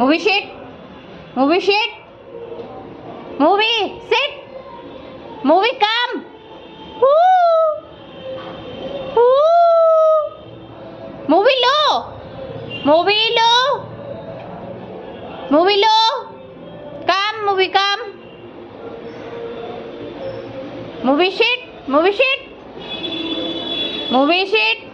Movie sheet. Movie sheet. Movie sit. Movie come. Woo. Woo. Movie low. Movie low. Movie low. Come. Movie come. Movie sheet. Movie sheet. Movie sheet.